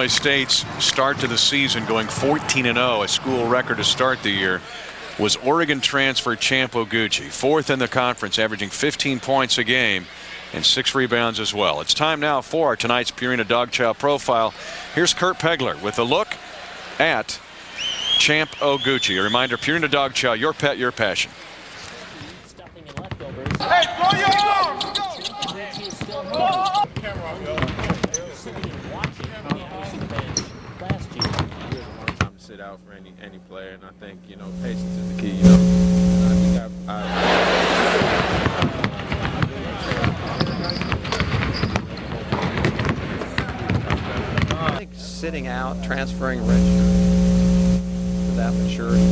Illinois State's start to the season, going 14-0, a school record to start the year, was Oregon transfer Champ Oguchi, fourth in the conference, averaging 15 points a game and 6 rebounds as well. It's time now for our tonight's Purina Dog Chow profile. Here's Kurt Pegler with a look at Champ Oguchi. A reminder, Purina Dog Chow, your pet, your passion. Hey, throw your arms! Sit out for any player, and I think, you know, patience is the key, you know. And I think sitting out, transferring redshirt to that maturity,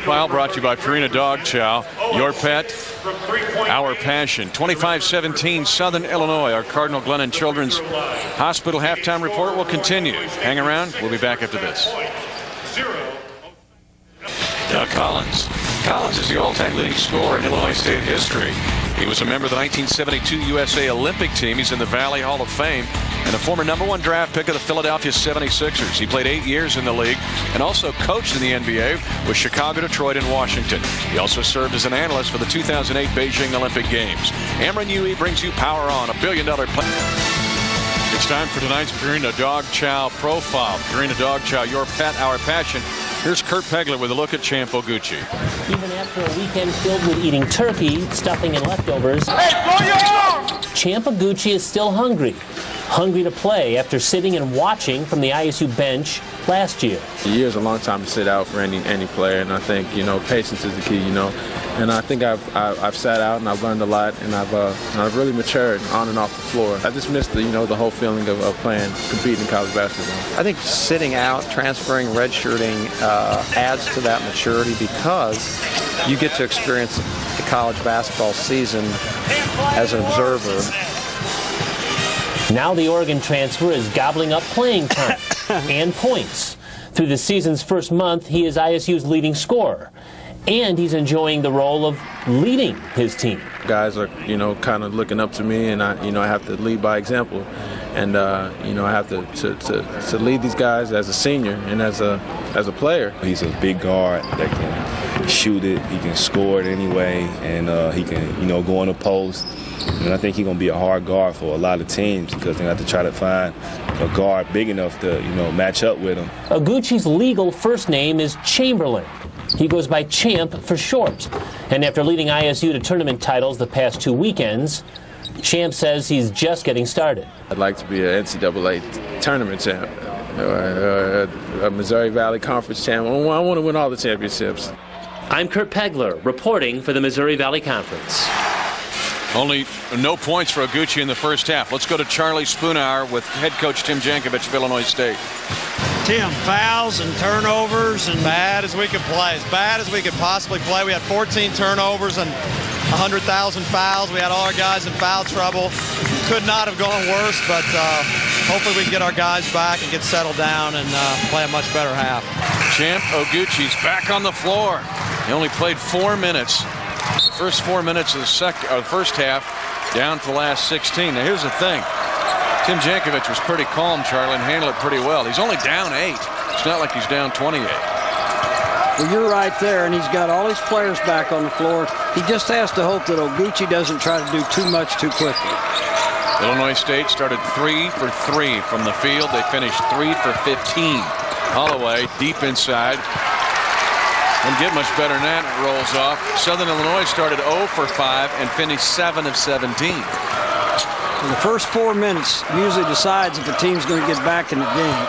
File brought to you by Purina Dog Chow, your pet, our passion. 25-17 Southern Illinois. Our Cardinal Glennon Children's Hospital halftime report will continue. Hang around. We'll be back after this. Doug Collins. Collins is the all-time leading scorer in Illinois State history. He was a member of the 1972 USA Olympic team. He's in the Valley Hall of Fame and a former #1 draft pick of the Philadelphia 76ers. He played 8 years in the league and also coached in the NBA with Chicago, Detroit, and Washington. He also served as an analyst for the 2008 Beijing Olympic Games. Amron UE brings you Power On, $1 billion play. It's time for tonight's Purina Dog Chow profile. Purina Dog Chow, your pet, our passion. Here's Kurt Pegler with a look at Champ Oguchi. Even after a weekend filled with eating turkey, stuffing, and leftovers, Hey, throw your arms! Champ Oguchi is still hungry. Hungry to play after sitting and watching from the ISU bench last year. a year's a long time to sit out for any player, and I think, you know, patience is the key, you know. And I think I've sat out and I've learned a lot, and I've really matured on and off the floor. I just missed the whole feeling of competing in college basketball. I think sitting out, transferring, redshirting adds to that maturity because you get to experience the college basketball season as an observer. Now the Oregon transfer is gobbling up playing time and points. Through the season's first month, he is ISU's leading scorer. And he's enjoying the role of leading his team. Guys are, you know, kind of looking up to me, and I have to lead by example. And, you know, I have to lead these guys as a senior and as a player. He's a big guard that can shoot it, he can score it anyway, and he can, you know, go on the post. And I think he's going to be a hard guard for a lot of teams because they have to try to find a guard big enough to, you know, match up with him. Oguchi's legal first name is Chamberlain. He goes by Champ for short. And after leading ISU to tournament titles the past 2 weekends, Champ says he's just getting started. I'd like to be an NCAA tournament champ, or a Missouri Valley Conference champ. I want to win all the championships. I'm Kurt Pegler, reporting for the Missouri Valley Conference. Only no points for Oguchi in the first half. Let's go to Charlie Spoonhour with head coach Tim Jankovich of Illinois State. Tim, fouls and turnovers, and bad as we could play, as bad as we could possibly play. We had 14 turnovers and 100,000 fouls. We had all our guys in foul trouble. Could not have gone worse, but hopefully we can get our guys back and get settled down and play a much better half. Champ Oguchi's back on the floor. He only played 4 minutes. The first 4 minutes of the first half, down to the last 16. Now here's the thing. Tim Jankovich was pretty calm, Charlie, and handled it pretty well. He's only down 8. It's not like he's down 28. Well, you're right there, and he's got all his players back on the floor. He just has to hope that Oguchi doesn't try to do too much too quickly. Illinois State started 3 for 3 from the field. They finished 3 for 15. Holloway deep inside. Doesn't get much better than that. It rolls off. Southern Illinois started 0 for 5 and finished 7 of 17. And the first 4 minutes usually decides if the team's going to get back in the game.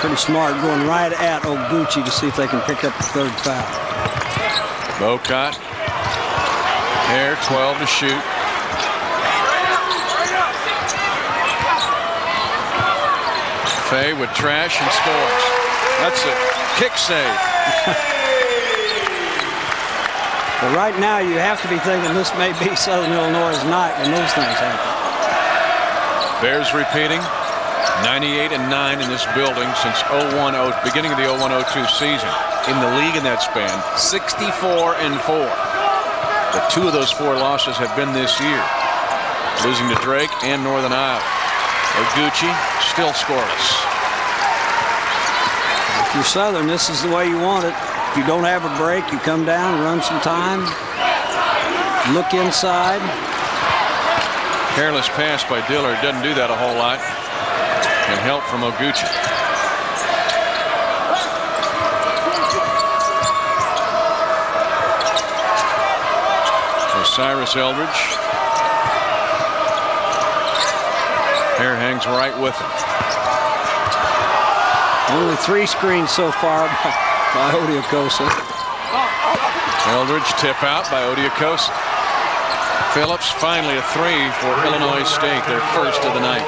Pretty smart going right at Oguchi to see if they can pick up the third foul. Bocott. There, 12 to shoot. Fay with trash and scores. That's a kick save. Well, right now you have to be thinking this may be Southern Illinois' night when those things happen. Bears repeating. 98-9 in this building since beginning of the 01-02 season. In the league in that span, 64-4. But 2 of those 4 losses have been this year, losing to Drake and Northern Iowa. Oguchi still scoreless. If you're Southern, this is the way you want it. If you don't have a break, you come down, run some time, look inside. Careless pass by Dillard, doesn't do that a whole lot. And help from Oguchi. Cyrus Eldridge. Hare hangs right with him. Only 3 screens so far by Odiokosa. Eldridge tip out by Odiokosa. Phillips finally a 3 for Illinois State, their first of the night.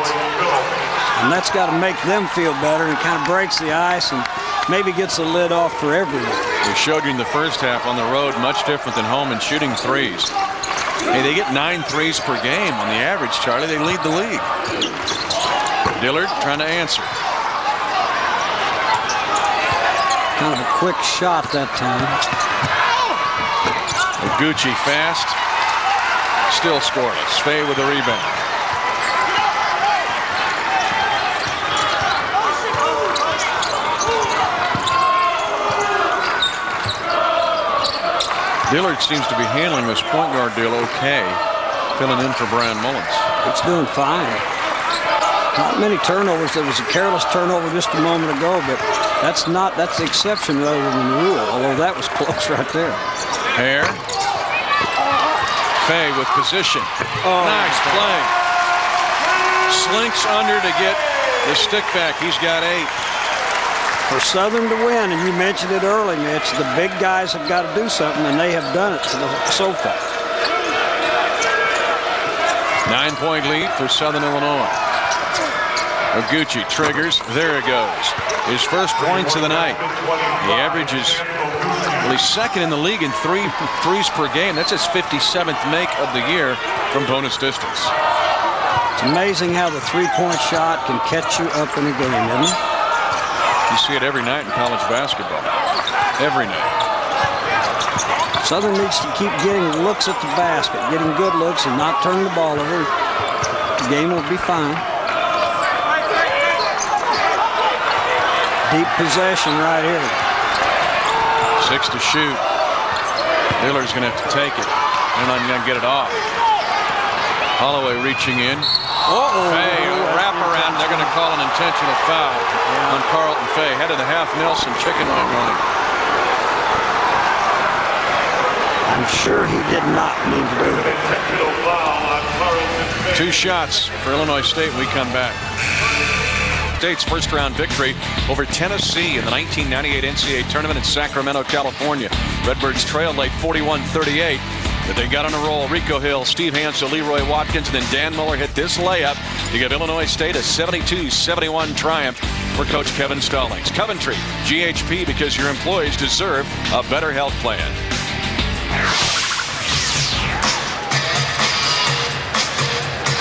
And that's got to make them feel better and kind of breaks the ice and maybe gets the lid off for everyone. We showed you in the first half on the road, much different than home in shooting threes. Hey, they get 9 threes per game on the average, Charlie. They lead the league. Dillard trying to answer. Kind of a quick shot that time. Oguchi fast. Still scoreless. Fay with the rebound. Dillard seems to be handling this point guard deal okay, filling in for Brian Mullins. It's doing fine. Not many turnovers. There was a careless turnover just a moment ago, but that's the exception rather than the rule, although that was close right there. Hare. Fay with position. Oh, nice play. Slinks under to get the stick back. He's got 8. For Southern to win, and you mentioned it early, Mitch, the big guys have got to do something, and they have done it so far. 9-point lead for Southern Illinois. Oguchi triggers. There it goes. His first points of the night. He averages, well, he's second in the league in threes per game. That's his 57th make of the year from bonus distance. It's amazing how the 3-point shot can catch you up in a game, isn't it? You see it every night in college basketball. Every night. Southern needs to keep getting looks at the basket, getting good looks and not turning the ball over. The game will be fine. Deep possession right here. 6 to shoot. Dillard's going to have to take it. They're not going to get it off. Holloway reaching in. Fay, a wraparound. They're going to call an intentional foul on Carlton Fay. Head of the half Nelson chicken wing running. I'm sure he did not need to do it. 2 shots for Illinois State when we come back. State's first round victory over Tennessee in the 1998 NCAA tournament in Sacramento, California. Redbirds trailed late 41-38. But they got on a roll. Rico Hill, Steve Hansel, Leroy Watkins, and then Dan Muller hit this layup to give Illinois State a 72-71 triumph for Coach Kevin Stallings. Coventry, GHP, because your employees deserve a better health plan.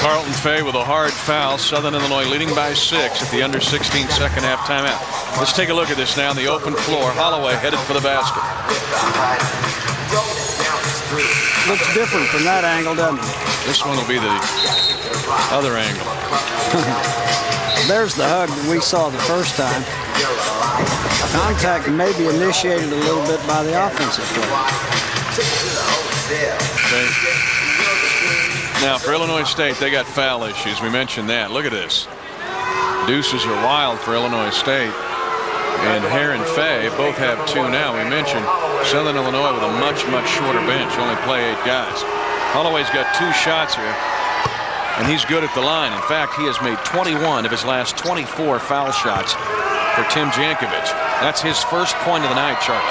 Carlton Fay with a hard foul. Southern Illinois leading by 6 at the under 16 second half timeout. Let's take a look at this now on the open floor. Holloway headed for the basket. Looks different from that angle, doesn't it? This one will be the other angle. There's the hug that we saw the first time. Contact may be initiated a little bit by the offensive player. Okay. Now, for Illinois State, they got foul issues. We mentioned that. Look at this. Deuces are wild for Illinois State. And Hare and Fay both have 2 now. We mentioned Southern Illinois with a much, much shorter bench. Only play 8 guys. Holloway's got 2 shots here. And he's good at the line. In fact, he has made 21 of his last 24 foul shots for Tim Jankovic. That's his first point of the night, Charlie.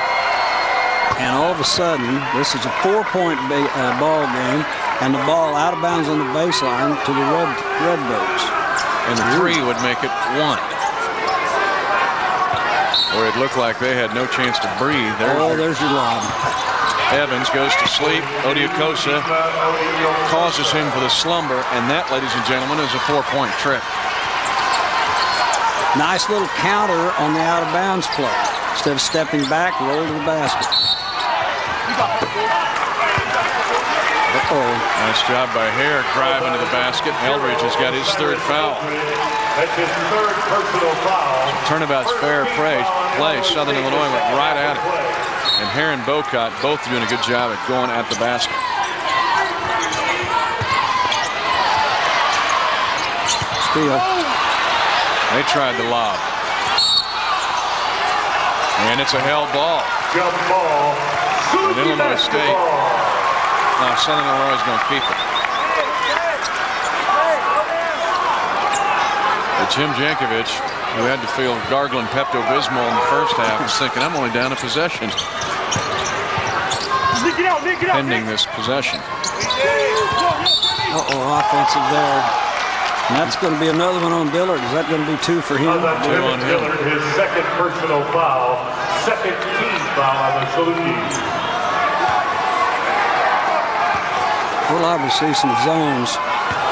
And all of a sudden, this is a 4-point ball game, and the ball out of bounds on the baseline to the Redbirds. And the 3 would make it 1. Or it looked like they had no chance to breathe. There's your lob. Evans goes to sleep. Odiokosa causes him for the slumber, and that, ladies and gentlemen, is a 4-point trick. Nice little counter on the out-of-bounds play. Instead of stepping back, roll to the basket. Nice job by Hare driving to the basket. Eldridge has got his third foul. That's his third personal foul. Turnabout's fair play. Southern Illinois went right at it. And Hare and Bocott both doing a good job at going at the basket. Steal. They tried the lob. And it's a held ball. Jump ball. And Illinois State. Now Southern Illinois is going to keep it. But Jim Jankovic, who had to feel gargling Pepto-Bismol in the first half, was thinking, I'm only down a possession. Pending this possession. Offensive there. And that's going to be another one on Dillard. Is that going to be 2 for him? 2 on Dillard, his second personal foul. Second team foul on the Salukis. We'll obviously see some zones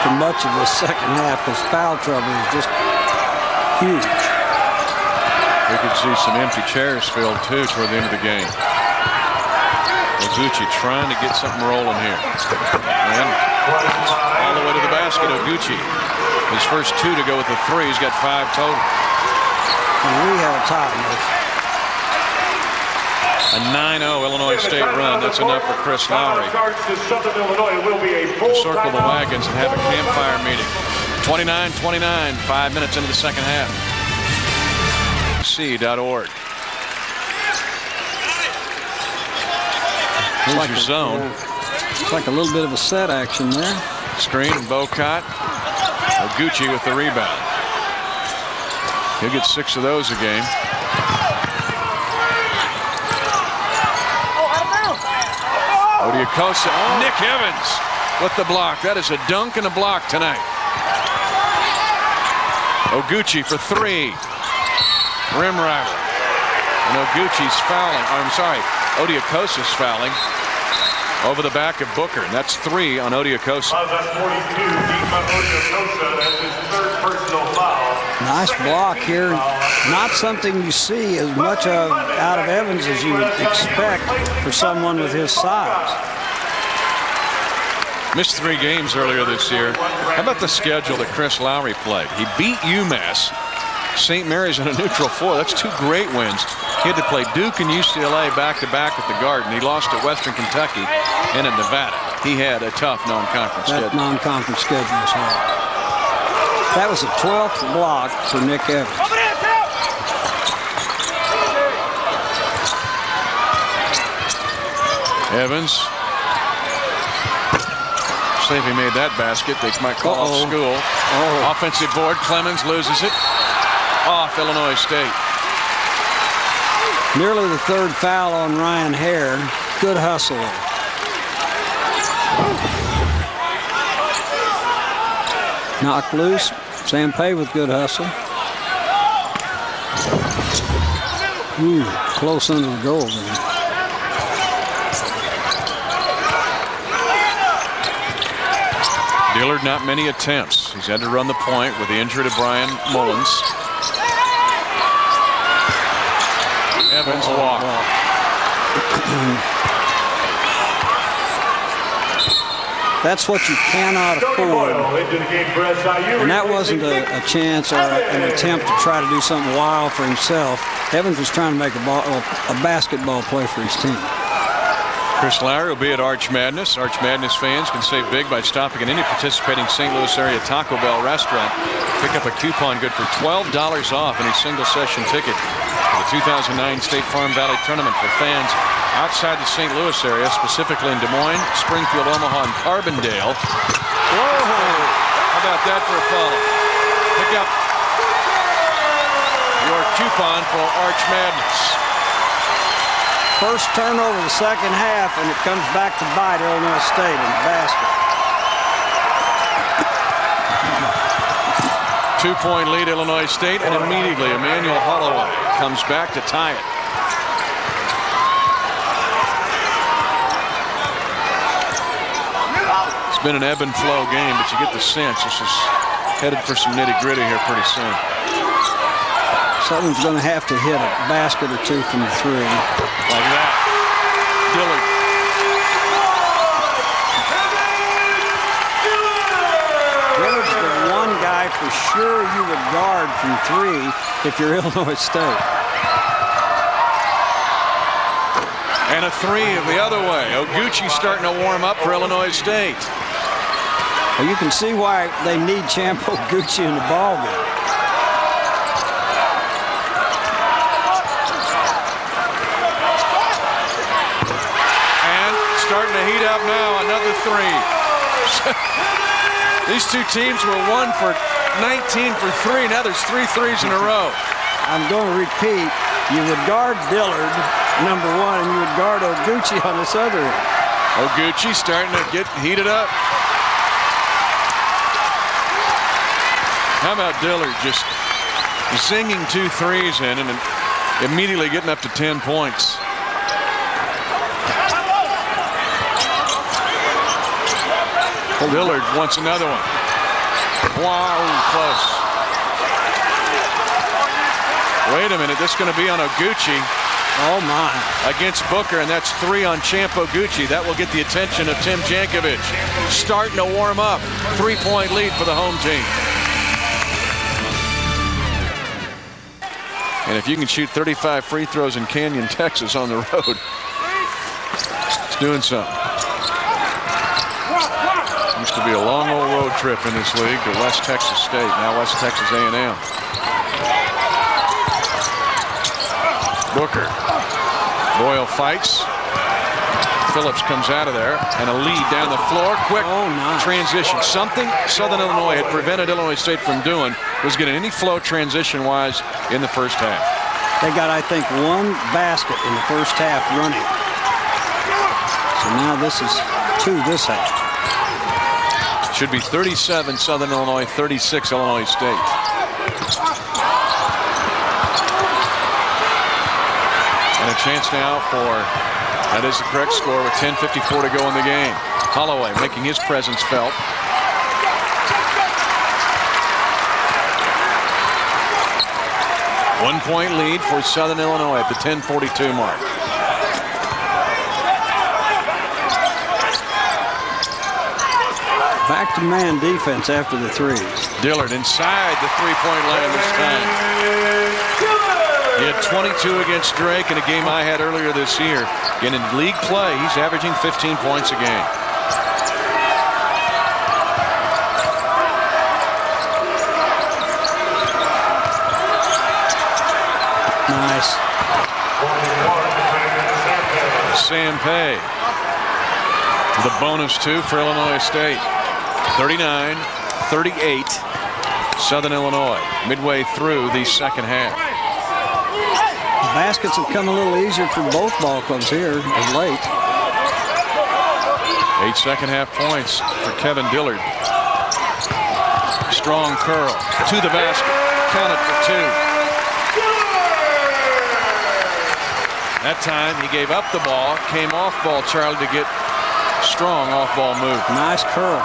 for much of this second half because foul trouble is just huge. We could see some empty chairs filled too toward the end of the game. Oguchi trying to get something rolling here. And all the way to the basket, Oguchi. His first 2 to go with the 3. He's got 5 total. And we have a tie. A 9-0 Illinois State run. That's enough for Chris Lowry to circle the wagons and have a campfire meeting. 29-29, 5 minutes into the second half. C.org. Here's your zone. It's like a little bit of a set action there. Screen, Bocott. Oguchi with the rebound. He'll get 6 of those a game. Odiokosa. Nick Evans with the block. That is a dunk and a block tonight. Oguchi for 3. Rim rider. And Oguchi's fouling. Odiokosa's fouling over the back of Booker. And that's 3 on Odiokosa. That's 42. Odiokosa, that's his third personal foul. Nice block here. Not something you see as much of out of Evans as you would expect for someone with his size. Missed 3 games earlier this year. How about the schedule that Chris Lowry played? He beat UMass. St. Mary's in a neutral floor. That's 2 great wins. He had to play Duke and UCLA back-to-back at the Garden. He lost at Western Kentucky and at Nevada. He had a tough non-conference schedule. That non-conference schedule was hard. That was the 12th block for Nick Evans. Evans. See if he made that basket. They might call off school. Offensive board. Clemens loses it. Off Illinois State. Nearly the 3rd foul on Ryan Hare. Good hustle. Knocked loose. Sam Pay with good hustle. Ooh, close under the goal there. Dillard, not many attempts. He's had to run the point with the injury to Brian Mullins. Evans walk. That's what you cannot afford. And that wasn't a chance or an attempt to try to do something wild for himself. Evans was trying to make a basketball play for his team. Chris Lowry will be at Arch Madness. Arch Madness fans can save big by stopping at any participating St. Louis area Taco Bell restaurant. Pick up a coupon good for $12 off any single session ticket for the 2009 State Farm Valley Tournament for fans outside the St. Louis area, specifically in Des Moines, Springfield, Omaha, and Carbondale. Whoa! How about that for a follow? Pick up your coupon for Arch Madness. First turnover of the second half, and it comes back to bite Illinois State in the basket. 2-point lead, Illinois State, and immediately Emmanuel Holloway comes back to tie it. It's been an ebb and flow game, but you get the sense this is headed for some nitty-gritty here pretty soon. Southern's going to have to hit a basket or two from the three. Like that. Dillard. Dillard's the one guy for sure you would guard from three if you're Illinois State. And a three the other way. Oguchi starting to warm up for Illinois State. Well, you can see why they need Champ Oguchi in the ball game. And starting to heat up now, another three. These two teams were 1 for 19 for 3. Now there's 3 threes in a row. I'm going to repeat. You would guard Dillard, number one, and you would guard Oguchi on this other end. Oguchi starting to get heated up. How about Dillard just zinging 2 threes in and immediately getting up to 10 points. Dillard wants another one. Wow, close. Wait a minute, this is going to be on Oguchi. Oh, my. Against Booker, and that's 3 on Champ Oguchi. That will get the attention of Tim Jankovic. Starting to warm up. 3-point lead for the home team. And if you can shoot 35 free throws in Canyon, Texas on the road, it's doing something. Used to be a long old road trip in this league to West Texas State, now West Texas A&M. Booker. Boyle fights. Phillips comes out of there, and a lead down the floor. Quick transition. Something Southern Illinois had prevented Illinois State from doing was getting any flow transition-wise in the first half. They got, I think, 1 basket in the first half running. So now this is 2 this half. Should be 37 Southern Illinois, 36 Illinois State. And a chance now for, that is the correct score with 10:54 to go in the game. Holloway making his presence felt. One-point lead for Southern Illinois at the 10:42 mark. Back to man defense after the threes. Dillard inside the three-point line this time. He had 22 against Drake in a game I had earlier this year. And in league play, he's averaging 15 points a game. Nice. Sam Pay. The bonus 2 for Illinois State. 39-38 Southern Illinois midway through the second half. The baskets have come a little easier for both ball clubs here of late. 8 second half points for Kevin Dillard. Strong curl to the basket. Count it for 2. That time he gave up the ball, came off ball Charlie to get strong off ball move. Nice curl.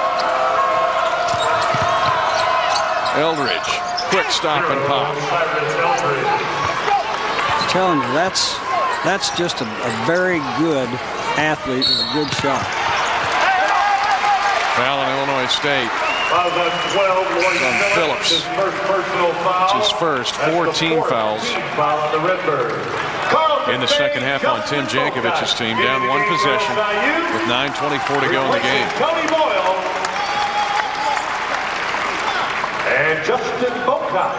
Eldridge, quick stop and pop. I'm telling you, that's just a very good athlete with a good shot. Foul in Illinois State. On Phillips. It's his first 14 fouls in the second half on Tim Jankovic's team. Down 1 possession with 9:24 to go in the game. And Justin Boca.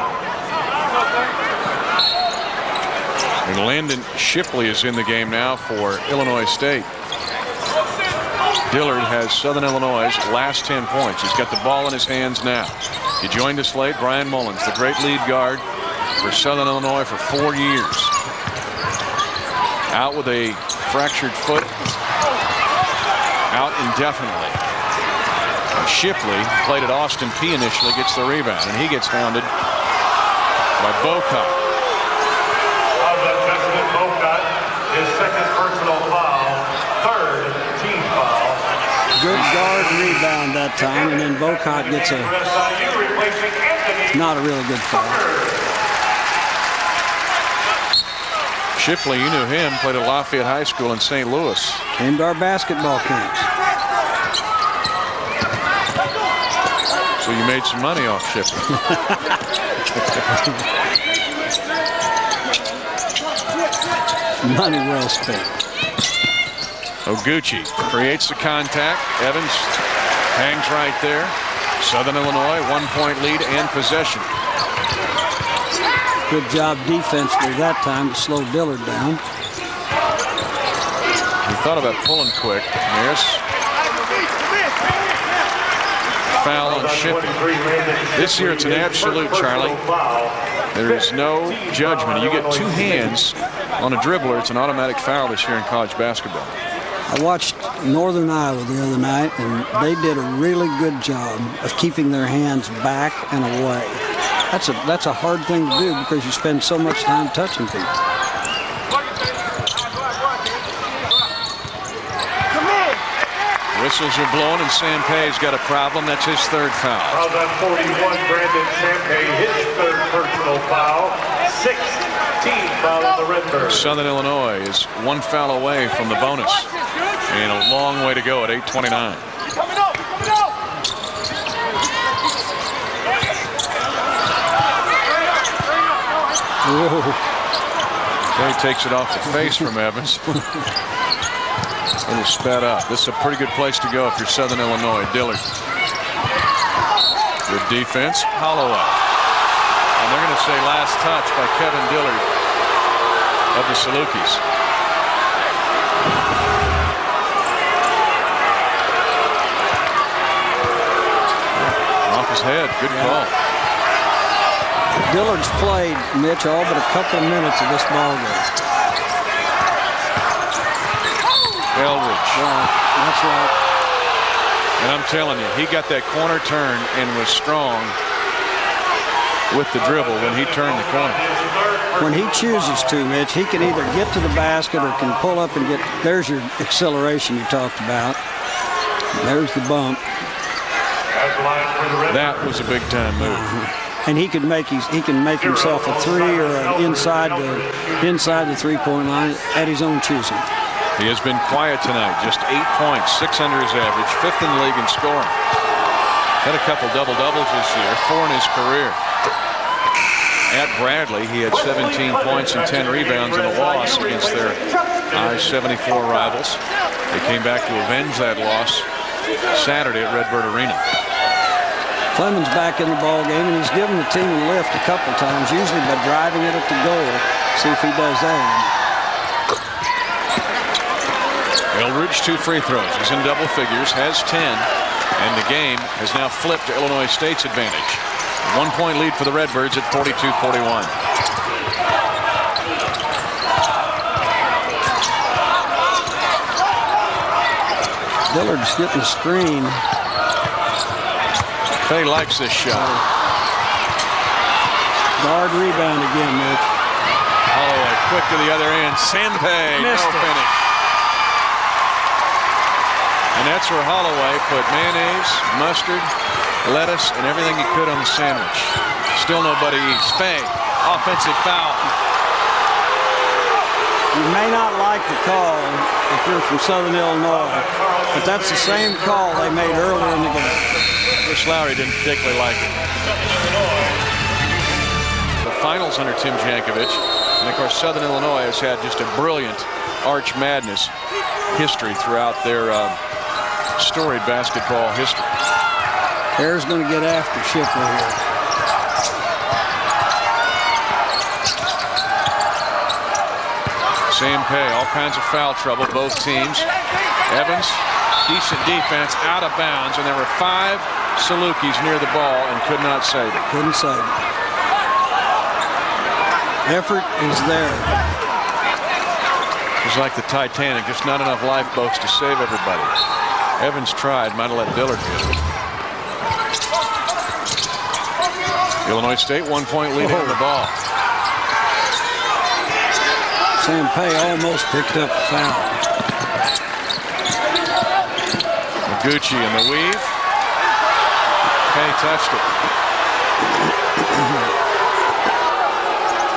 And Landon Shipley is in the game now for Illinois State. Dillard has Southern Illinois' last 10 points. He's got the ball in his hands now. He joined us late. Brian Mullins, the great lead guard for Southern Illinois for 4 years. Out with a fractured foot. Out indefinitely. Shipley played at Austin P initially, gets the rebound, and he gets founded by Boca. Justin Boca, his second personal foul, 3rd team foul. Good guard rebound that time, and then Boca gets not a really good foul. Shipley, you knew him, played at Lafayette High School in St. Louis. Came to our basketball camps. So you made some money off Shipley. Money well spent. Oguchi creates the contact. Evans hangs right there. Southern Illinois 1-point lead and possession. Good job defensively that time to slow Dillard down. He thought about pulling quick. There's foul on Shipley. This year it's an absolute, Charlie. There is no judgment. You get 2 hands on a dribbler, it's an automatic foul this year in college basketball. I watched Northern Iowa the other night, and they did a really good job of keeping their hands back and away. That's a hard thing to do because you spend so much time touching people. Whistles are blown, and Sampay's got a problem. That's his 3rd foul. Foul on 41, Brandon Sampay, his 3rd personal foul. 6th team foul on the Redbirds. Southern Illinois is 1 foul away from the bonus. And a long way to go at 8:29. He takes it off the face from Evans. A little sped up. This is a pretty good place to go if you're Southern Illinois. Dillard. Good defense. Holloway. And they're going to say last touch by Kevin Dillard of the Salukis. Off his head. Good call. Dillard's played, Mitch, all but a couple of minutes of this ball game. Eldridge. Right, that's right. And I'm telling you, he got that corner turn and was strong with the dribble when he turned the corner. When he chooses to, Mitch, he can either get to the basket or can pull up and get. There's your acceleration you talked about. There's the bump. That was a big time move. And he can make himself a 3 or an inside the 3-point line at his own choosing. He has been quiet tonight. Just 8 points, 6 under his average, 5th in the league in scoring. Had a couple double-doubles this year, 4 in his career. At Bradley, he had 17 points and 10 rebounds in a loss against their I-74 rivals. They came back to avenge that loss Saturday at Redbird Arena. Clemens back in the ball game, and he's given the team a lift a couple times, usually by driving it at the goal. See if he does that. Eldridge, 2 free throws. He's in double figures, has 10, and the game has now flipped to Illinois State's advantage. A 1-point lead for the Redbirds at 42-41. Dillard's getting the screen. He likes this shot. Guard rebound again, Mitch. Holloway quick to the other end. Sampay, no finish. And that's where Holloway put mayonnaise, mustard, lettuce, and everything he could on the sandwich. Still nobody eats. Fay, offensive foul. You may not like the call if you're from Southern Illinois, but that's the same call they made earlier in the game. Chris Lowry didn't particularly like it. The finals under Tim Jankovich, and of course Southern Illinois has had just a brilliant Arch Madness history throughout their storied basketball history. Bear's going to get after Shipley here. Sampay, all kinds of foul trouble, both teams. Evans, decent defense, out of bounds, and there were 5 Salukis near the ball and could not save it. Couldn't save it. Effort is there. It was like the Titanic, just not enough lifeboats to save everybody. Evans tried, might have let Dillard get it. Illinois State 1-point lead on the ball. Sampay almost picked up the foul. Gucci in the weave. Fay touched it.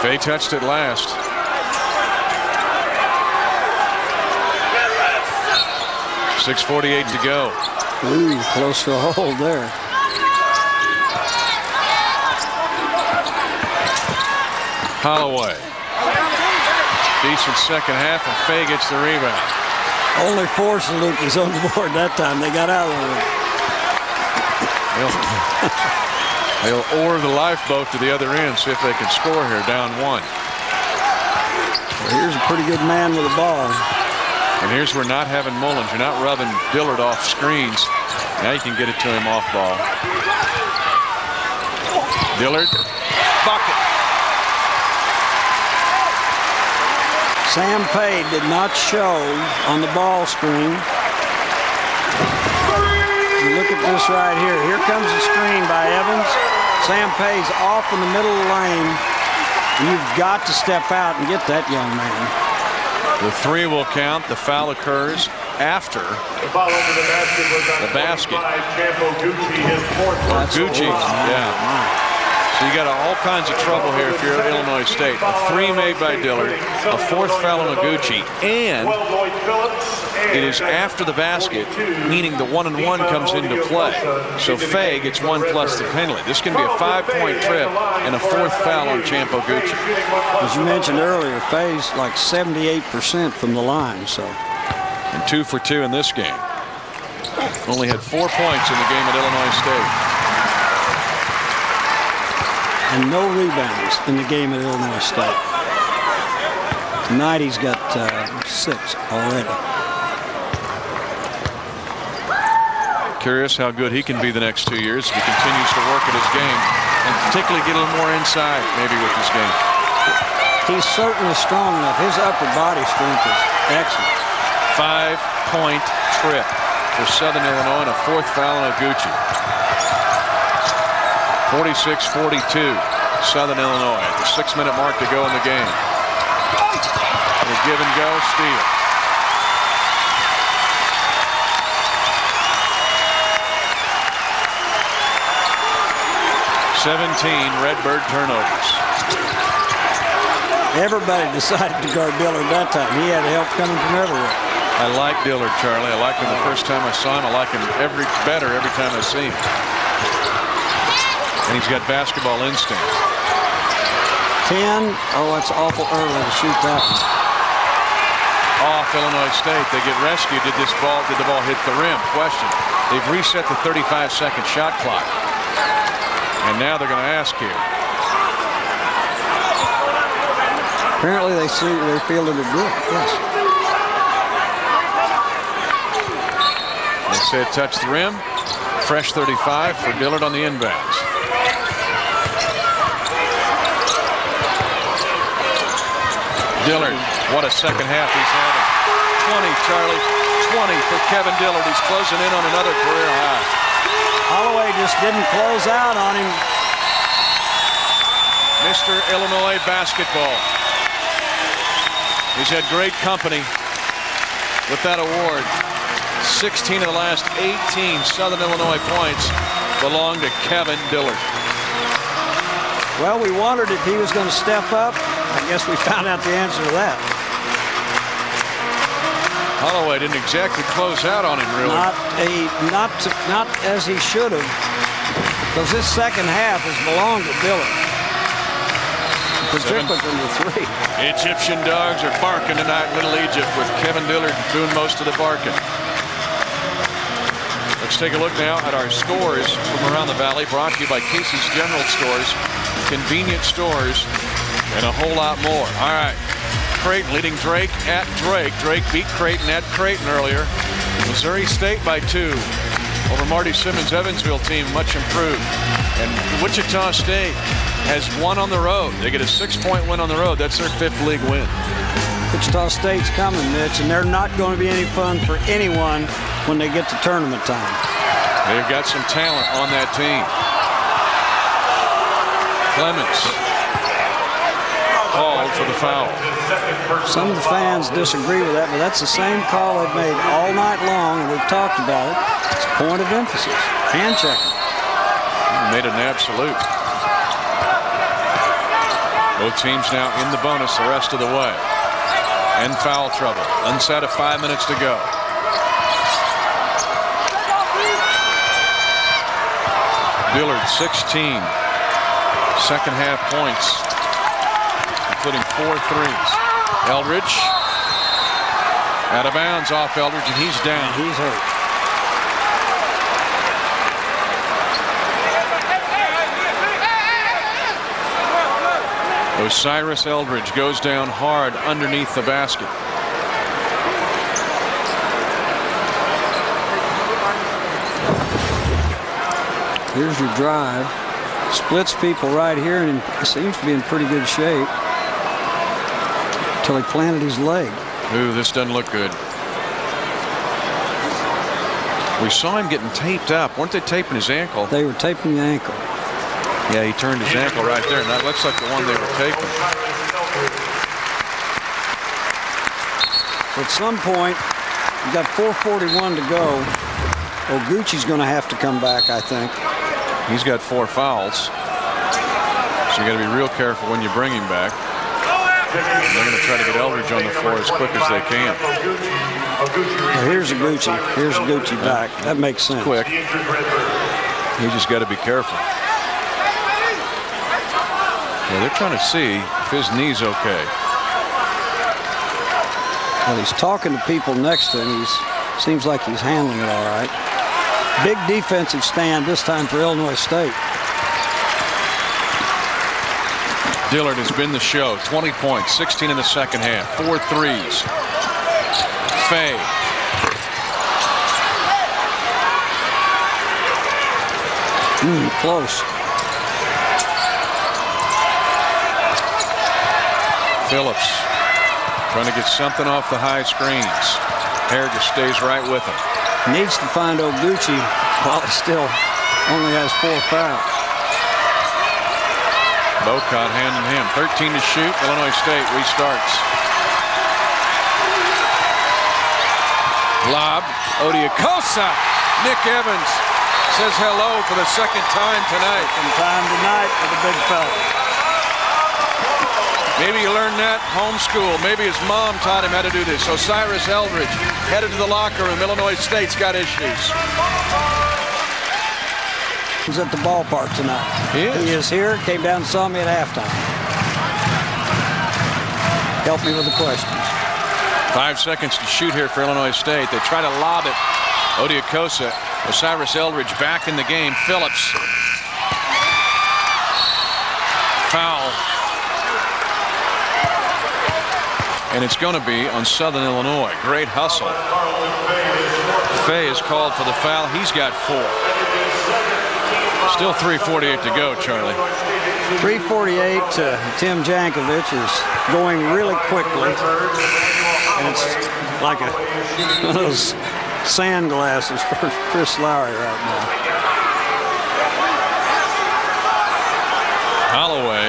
Fay touched it last. 6:48 to go. Ooh, close to a hold there. Holloway. Decent second half, and Fay gets the rebound. Only 4 Salukis on the board that time. They got out of there. They'll oar the lifeboat to the other end, see if they can score here, down 1. Well, here's a pretty good man with the ball. And here's where not having Mullins, you're not rubbing Dillard off screens. Now you can get it to him off ball. Dillard, bucket. Sam Pay did not show on the ball screen. And look at this right here. Here comes the screen by Evans. Sam Pay's off in the middle of the lane. And you've got to step out and get that young man. The 3 will count. The foul occurs after The ball over the basket was on the basket. 25, Champo Gucci, his 4th. Gucci, yeah. So you got all kinds of trouble here if you're at Illinois State. A 3 made by Dillard, a 4th foul on Gucci, and it is after the basket, meaning the 1-and-1 comes into play. So Fay gets 1 plus the penalty. This can be a 5-point trip and a 4th foul on Champo Gucci. As you mentioned earlier, Fay's like 78% from the line. So. And 2 for 2 in this game. Only had 4 points in the game at Illinois State. And no rebounds in the game at Illinois State. Tonight he's got 6 already. Curious how good he can be the next 2 years if he continues to work at his game, and particularly get a little more inside maybe with his game. He's certainly strong enough. His upper body strength is excellent. 5-point trip for Southern Illinois and a 4th foul on Gucci. 46-42, Southern Illinois at the 6-minute mark to go in the game. The give and go, steal. Redbird turnovers. Everybody decided to guard Dillard that time. He had help coming from everywhere. I like Dillard, Charlie. I liked him the first time I saw him. I like him better every time I see him. And he's got basketball instinct. 10. Oh, that's awful early to shoot that one. Off Illinois State. They get rescued. Did the ball hit the rim? Question. They've reset the 35-second shot clock. And now they're going to ask here. Apparently they fielded it good. Yes. They said touch the rim. Fresh 35 for Dillard on the inbounds. Dillard, what a second half he's having. 20, Charlie. 20 for Kevin Dillard. He's closing in on another career high. Holloway just didn't close out on him. Mr. Illinois basketball. He's had great company with that award. 16 of the last 18 Southern Illinois points belong to Kevin Dillard. Well, we wondered if he was going to step up. I guess we found out the answer to that. Holloway didn't exactly close out on him, really. Not as he should have, because this second half has belonged to Dillard, particularly from the 3. Egyptian dogs are barking tonight in Little Egypt with Kevin Dillard doing most of the barking. Let's take a look now at our scores from around the valley, brought to you by Casey's General Stores, convenient stores, and a whole lot more. All right. Creighton leading Drake at Drake. Drake beat Creighton at Creighton earlier. Missouri State by 2 over Marty Simmons' Evansville team, much improved. And Wichita State has won on the road. They get a 6-point win on the road. That's their 5th league win. Wichita State's coming, Mitch, and they're not going to be any fun for anyone when they get to tournament time. They've got some talent on that team. Clements called for the foul. Some of the fans disagree with that, but that's the same call they've made all night long, and we've talked about it. It's a point of emphasis. Hand checking. Made it an absolute. Both teams now in the bonus the rest of the way. And foul trouble. Inside of 5 minutes to go. Dillard, 16 second half points, including 4 threes. Eldridge out of bounds off Eldridge, and he's down. He's hurt. Osiris Eldridge goes down hard underneath the basket. Here's your drive. Splits people right here, and he seems to be in pretty good shape until he planted his leg. Ooh, this doesn't look good. We saw him getting taped up. Weren't they taping his ankle? They were taping the ankle. Yeah, he turned his ankle right there, and that looks like the one they were taping. So at some point, we've got 4:41 to go. Oguchi's going to have to come back, I think. He's got 4 fouls, so you got to be real careful when you bring him back. And they're going to try to get Eldridge on the floor as quick as they can. Well, here's Oguchi. Here's Oguchi back. That makes sense. Quick. You just got to be careful. Yeah, they're trying to see if his knee's okay. Well, he's talking to people next to him. Seems like he's handling it all right. Big defensive stand this time for Illinois State. Dillard has been the show. 20 points, 16 in the second half, 4 threes. Fay. Close. Phillips trying to get something off the high screens. Hare just stays right with him. Needs to find Oguchi while he still only has 4 fouls. Bocott handing him 13 to shoot. Illinois State restarts. Lob. Odiokosa. Nick Evans says hello for the second time tonight. Second time tonight for the big fella. Maybe you learned that homeschool. Maybe his mom taught him how to do this. Osiris Eldridge headed to the locker room. Illinois State's got issues. He's at the ballpark tonight. He is here. Came down and saw me at halftime. Help me with the questions. 5 seconds to shoot here for Illinois State. They try to lob it. Odiokosa. Osiris Eldridge back in the game. Phillips. Foul. And it's going to be on Southern Illinois. Great hustle. Fay is called for the foul. He's got 4. Still 3:48 to go, Charlie. 3:48 to Tim Jankovic is going really quickly. And it's like one of those sand glasses for Chris Lowry right now. Holloway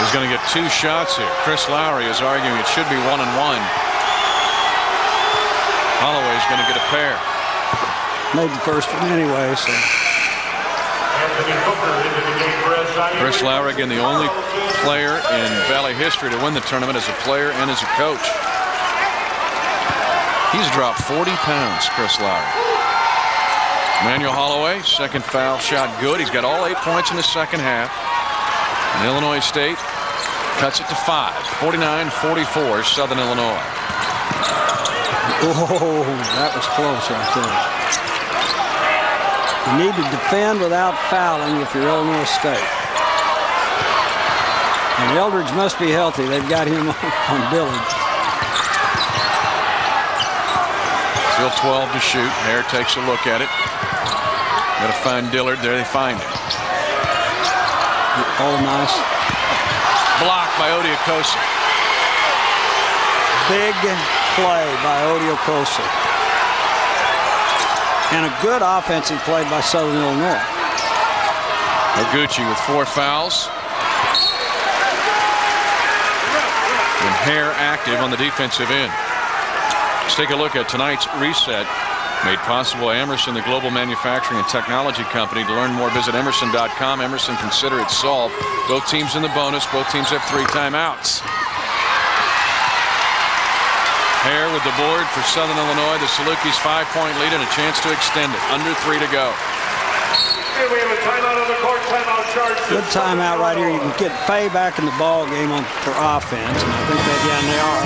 is going to get 2 shots here. Chris Lowry is arguing it should be 1 and 1. Holloway is going to get a pair. Made the first one anyway, so. Chris Lowry, again, the only player in Valley history to win the tournament as a player and as a coach. He's dropped 40 pounds, Chris Lowry. Emmanuel Holloway, second foul shot good. He's got all 8 points in the second half. And Illinois State cuts it to 5. 49-44, Southern Illinois. Oh, that was close right there. You need to defend without fouling if you're Illinois State. And Eldridge must be healthy. They've got him on Dillard. Still 12 to shoot. Hare takes a look at it. Got to find Dillard. There they find him. Oh, nice. Blocked by Odiokosa. Big play by Odiokosa. And a good offensive play by Southern Illinois. Oguchi with 4 fouls. And Hare active on the defensive end. Let's take a look at tonight's reset. Made possible by Emerson, the global manufacturing and technology company. To learn more, visit emerson.com. Emerson, consider it solved. Both teams in the bonus. Both teams have 3 timeouts. Hare with the board for Southern Illinois. The Salukis' 5-point lead and a chance to extend it. Under 3 to go. And we have a timeout on the court, timeout charge. Good timeout right here. You can get Fay back in the ball game for offense, and I think that, yeah, and they are.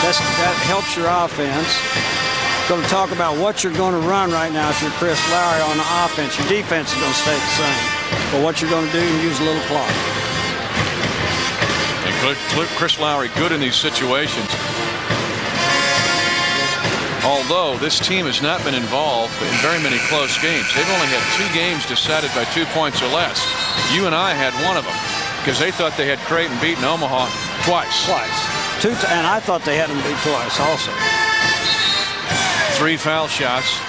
That helps your offense. Going to talk about what you're going to run right now if you're Chris Lowry on the offense. Your defense is going to stay the same. But what you're going to do is use a little clock. And Chris Lowry good in these situations. Although this team has not been involved in very many close games. They've only had 2 games decided by 2 points or less. You and I had one of them because they thought they had Creighton beaten Omaha twice. And I thought they had them beat twice also. 3 foul shots.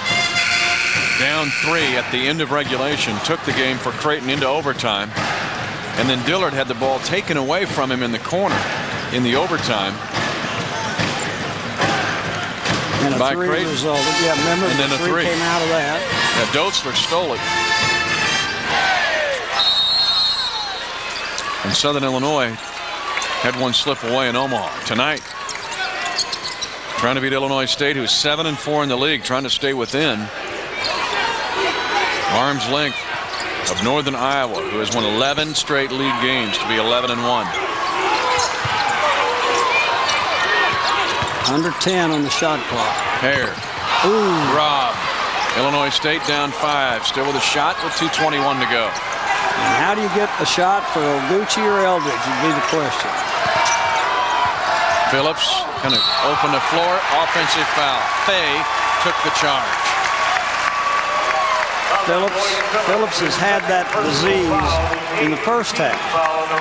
Down 3 at the end of regulation. Took the game for Creighton into overtime. And then Dillard had the ball taken away from him in the corner in the overtime. And a by 3 Creighton. resulted. Yeah, remember And then the a 3 3 came out of that. Yeah, Dotzler stole it. And Southern Illinois had one slip away in Omaha. Tonight, trying to beat Illinois State, who's 7-4 in the league, trying to stay within arm's length of Northern Iowa, who has won 11 straight league games to be 11-1. Under 10 on the shot clock. Hare. Ooh. Rob. Illinois State down 5. Still with a shot with 2:21 to go. And how do you get a shot for Oguchi or Eldridge would be the question. Phillips going to open the floor. Offensive foul. Fay took the charge. Phillips has had that disease in the first half.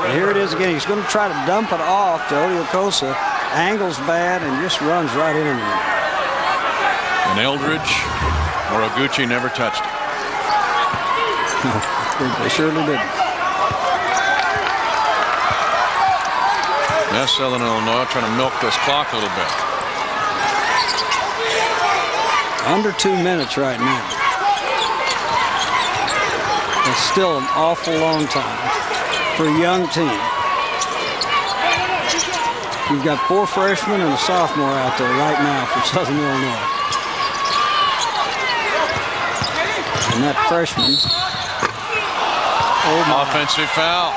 And here it is again. He's going to try to dump it off to Oliokosa. Angles bad and just runs right into him. And Eldridge or Oguchi never touched it. They surely didn't. Now Southern Illinois trying to milk this clock a little bit. Under 2 minutes right now. It's still an awful long time for a young team. You've got 4 freshmen and a sophomore out there right now for Southern Illinois. And that freshman. Offensive foul.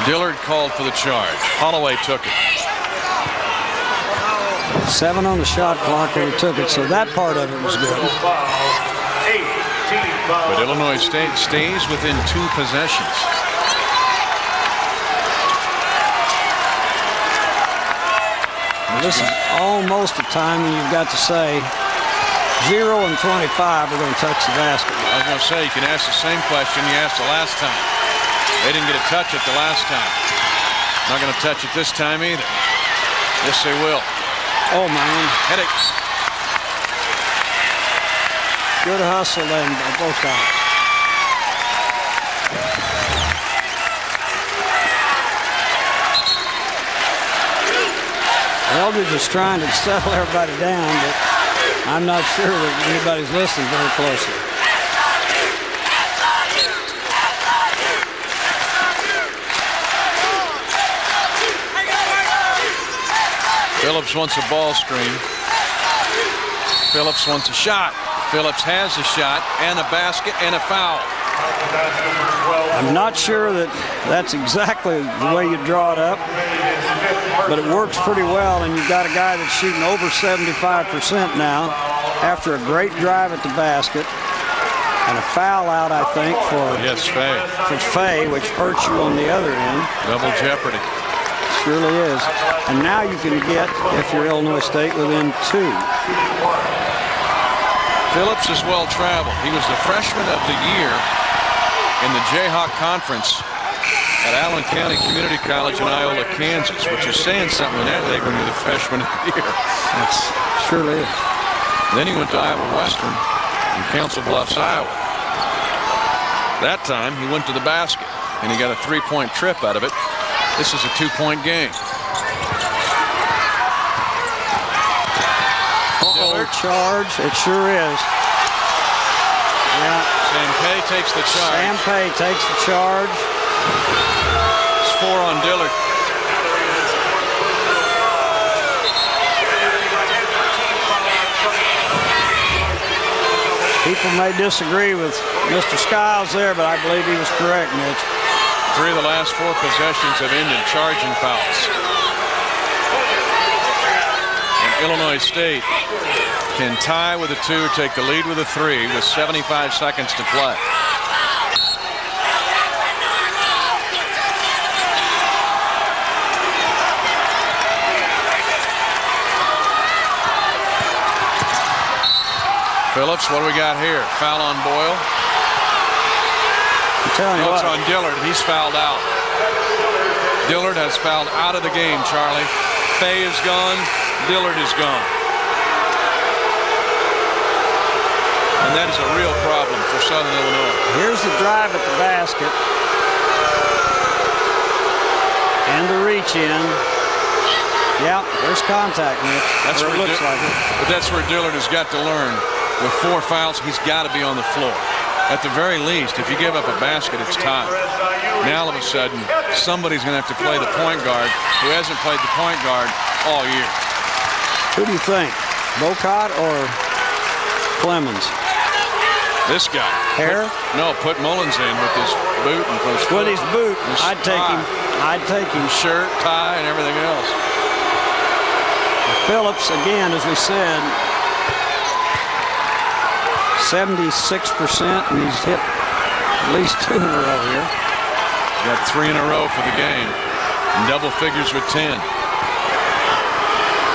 Dillard called for the charge. Holloway took it. 7 on the shot clock when he took it, so that part of it was good. But Illinois State stays within 2 possessions. This is almost a time when you've got to say 0 and 25 are going to touch the basket. I was going to say, you can ask the same question you asked the last time. They didn't get a touch it the last time. Not going to touch it this time either. Yes, they will. Oh, man. Headache. Good hustle then by both guys. Eldridge is trying to settle everybody down, but I'm not sure that anybody's listening very closely. Phillips wants a ball screen. Phillips wants a shot. Phillips has a shot and a basket and a foul. I'm not sure that that's exactly the way you draw it up, but it works pretty well, and you've got a guy that's shooting over 75% now after a great drive at the basket and a foul out, I think, for Fay, which hurts you on the other end. Double jeopardy. Surely is. And now you can get, if you're Illinois State, within 2. Phillips is well traveled. He was the freshman of the year in the Jayhawk Conference at Allen County Community College in Iola, Kansas, which is saying something in that league when you're the freshman of the year. That's surely is. Then he went to Iowa Western in Council Bluffs, Iowa. That time he went to the basket and he got a 3-point trip out of it. This is a 2-point game. Charge, it sure is. Yeah. Sampay takes the charge. Sampay takes the charge. It's 4 on Dillard. People may disagree with Mr. Skiles there, but I believe he was correct, Mitch. 3 of the last 4 possessions have ended charging fouls. And Illinois State can tie with a 2, take the lead with a 3 with 75 seconds to play. Phillips, what do we got here? Foul on Boyle. I'm telling you It's what. on Dillard. He's fouled out. Dillard has fouled out of the game, Charlie. Fay is gone. Dillard is gone. And that is a real problem for Southern Illinois. Here's the drive at the basket. And the reach in. Yeah, there's contact, Mitch. That's where it where looks like it. But that's where Dillard has got to learn. With 4 fouls, he's got to be on the floor. At the very least, if you give up a basket, it's tied. Now, all of a sudden, somebody's going to have to play the point guard who hasn't played the point guard all year. Who do you think? Bocott or Clemens? This guy. Hare? Put Mullins in with his boot and his foot. With his boot, I'd take him. I'd take him. Shirt, tie, and everything else. Phillips, again, as we said, 76%, and he's hit at least 2 in a row here. Got 3 in a row for the game. In double figures with 10.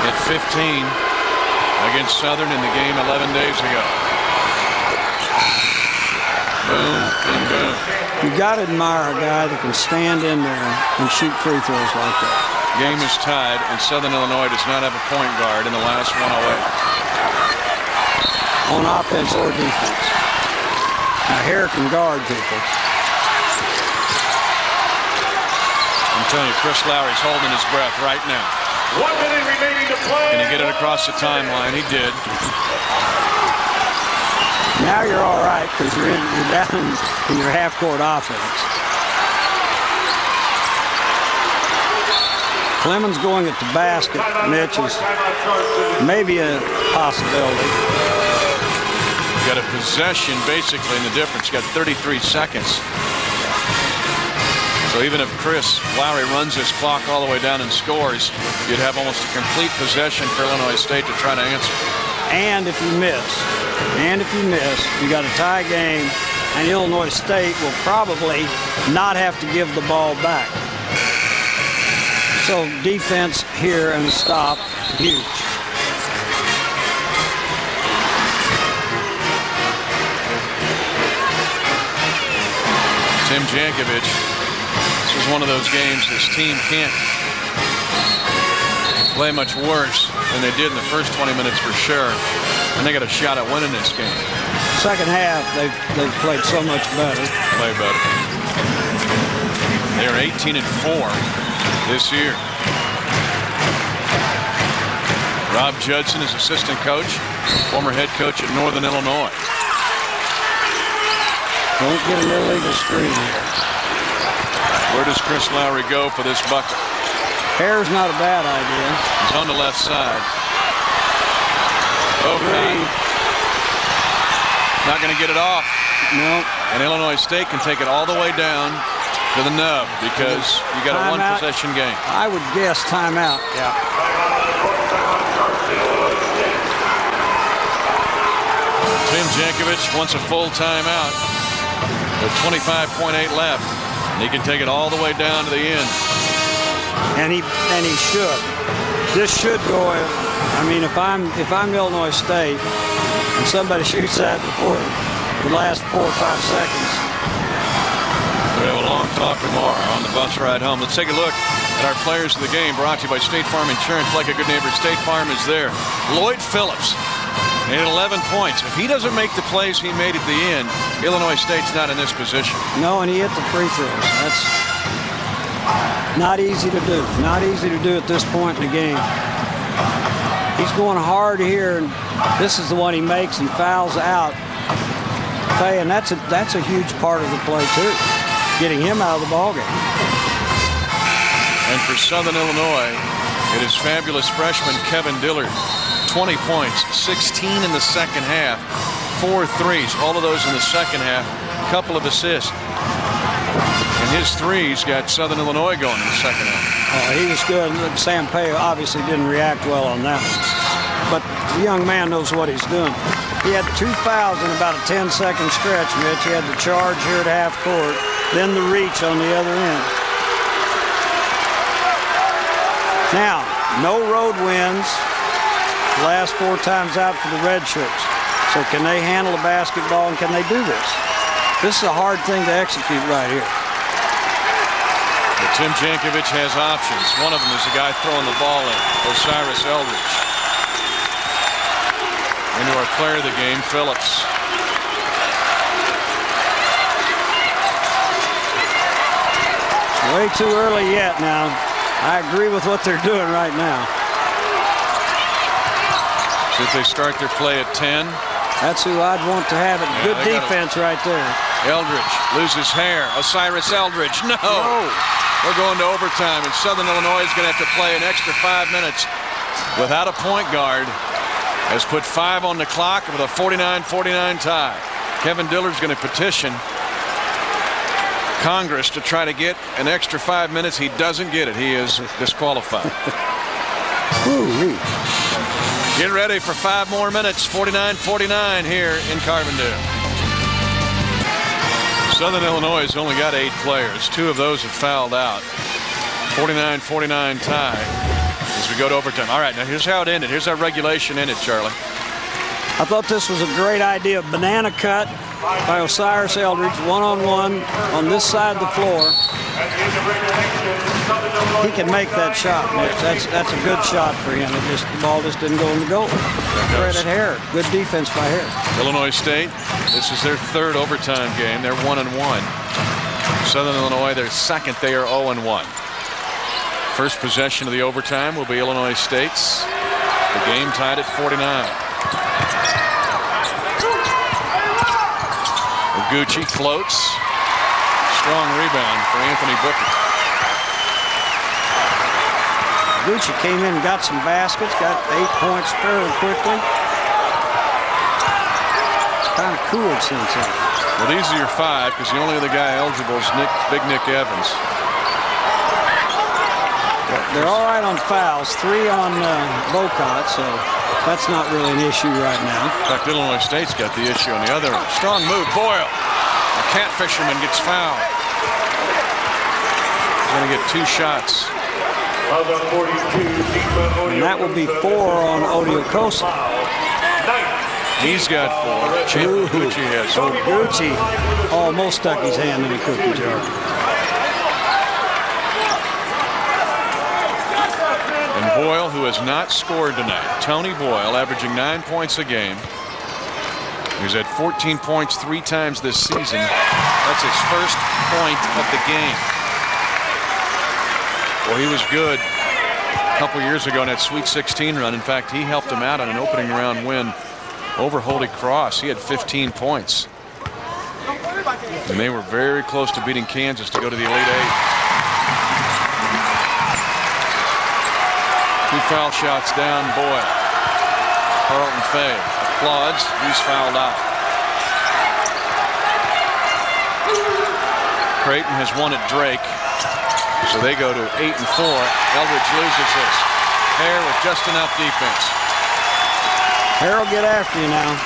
Hit 15 against Southern in the game 11 days ago. Boom and boom. You got to admire a guy that can stand in there and shoot free throws like that. Game is tied, and Southern Illinois does not have a point guard in the last 108. On offense or defense. Now, Hare can guard people. I'm telling you, Chris Lowry's holding his breath right now. 1 minute remaining to play. Can he get it across the timeline? He did. Now you're all right because you're down in your half-court offense. Clemens going at the basket, Mitch, is maybe a possibility. Got a possession basically in the difference. Got 33 seconds. So even if Chris Lowry runs his clock all the way down and scores, you'd have almost a complete possession for Illinois State to try to answer. And if you miss, you got a tie game, and Illinois State will probably not have to give the ball back. So defense here and a stop, huge. Tim Jankovic, this is one of those games this team can't play much worse than they did in the first 20 minutes for sure. And they got a shot at winning this game. Second half, they've played so much better. Play better. They are 18-4 this year. Rob Judson is assistant coach, former head coach at Northern Illinois. Don't get an illegal screen here. Where does Chris Lowry go for this bucket? Hare's not a bad idea. He's on the left side. Okay. Not going to get it off. No. And Illinois State can take it all the way down to the nub because you got a one-possession game. I would guess timeout. Yeah. Tim Jankovic wants a full timeout. With 25.8 left, and he can take it all the way down to the end. And he should. This should go in. I mean, if I'm Illinois State and somebody shoots that before the last 4 or 5 seconds. We have a long talk tomorrow on the bus ride home. Let's take a look at our players of the game, brought to you by State Farm Insurance. Like a good neighbor, State Farm is there. Lloyd Phillips. And 11 points. If he doesn't make the plays he made at the end, Illinois State's not in this position. No, and he hit the free throws. That's not easy to do. Not easy to do at this point in the game. He's going hard here, and this is the one he makes and fouls out. Fay, and that's a huge part of the play too, getting him out of the ballgame. And for Southern Illinois, it is fabulous freshman Kevin Dillard. 20 points, 16 in the second half, 4 threes, all of those in the second half, a couple of assists. And his threes got Southern Illinois going in the second half. He was good. Sam Pay obviously didn't react well on that one. But the young man knows what he's doing. He had 2 fouls in about a 10-second stretch, Mitch. He had the charge here at half court, then the reach on the other end. Now, no road wins. Last 4 times out for the red shirts. So can they handle the basketball and can they do this? This is a hard thing to execute right here. But Tim Jankovic has options. One of them is the guy throwing the ball in, Osiris Eldridge. Into our player of the game, Phillips. It's way too early yet now. I agree with what they're doing right now. So if they start their play at 10. That's who I'd want to have it. Good defense right there. Eldridge loses hair. Osiris Eldridge, no. We're going to overtime, and Southern Illinois is going to have to play an extra 5 minutes without a point guard. Has put 5 on the clock with a 49-49 tie. Kevin Dillard's going to petition Congress to try to get an extra 5 minutes. He doesn't get it. He is disqualified. Get ready for 5 more minutes. 49-49 here in Carbondale. Southern Illinois has only got 8 players. 2 of those have fouled out. 49-49 tie as we go to overtime. All right, now here's how it ended. Here's how regulation ended, Charlie. I thought this was a great idea. Banana cut by Osiris Eldridge, one-on-one on this side of the floor. He can make that shot, Mitch. That's a good shot for him. The ball just didn't go in the goal. Credit Hare. Good defense by Hare. Illinois State, this is their 3rd overtime game. They're 1-1. Southern Illinois, their 2nd. They are 0-1. First possession of the overtime will be Illinois State's. The game tied at 49. Gucci floats. Strong rebound for Anthony Booker. Gucci came in and got some baskets, got 8 points fairly quickly. It's kind of cooled since then. Well, these are your 5 because the only other guy eligible is Big Nick Evans. They're all right on fouls, 3 on Bocott, so that's not really an issue right now. In fact, Illinois State's got the issue on the other end. Strong move, Boyle. The cat fisherman gets fouled. He's going to get 2 shots. And that will be 4 on Odiokosa. He's got 4. Champ Gucci has 4. Gucci almost stuck his hand in a cookie jar. And Boyle, who has not scored tonight. Tony Boyle, averaging 9 points a game. He's had 14 points 3 times this season. That's his first point of the game. Well, he was good a couple years ago in that Sweet 16 run. In fact, he helped them out on an opening round win over Holy Cross. He had 15 points. And they were very close to beating Kansas to go to the Elite 8. 2 foul shots down, Boyle. Carlton Fay applauds. He's fouled out. Creighton has won at Drake. So they go to 8-4. Eldridge loses this. Hare with just enough defense. Hare will get after you now.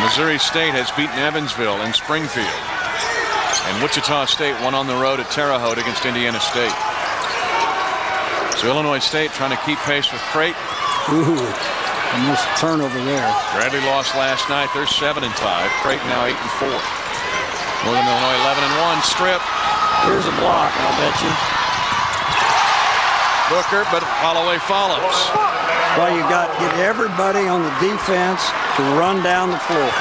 Missouri State has beaten Evansville and Springfield. And Wichita State won on the road at Terre Haute against Indiana State. So Illinois State trying to keep pace with Creighton. Ooh, almost a turnover there. Bradley lost last night. They're 7-5. Creighton now 8-4. Northern Illinois 11-1. Strip. Here's a block, I'll bet you. Booker, but Holloway follows. Well, you got to get everybody on the defense to run down the floor.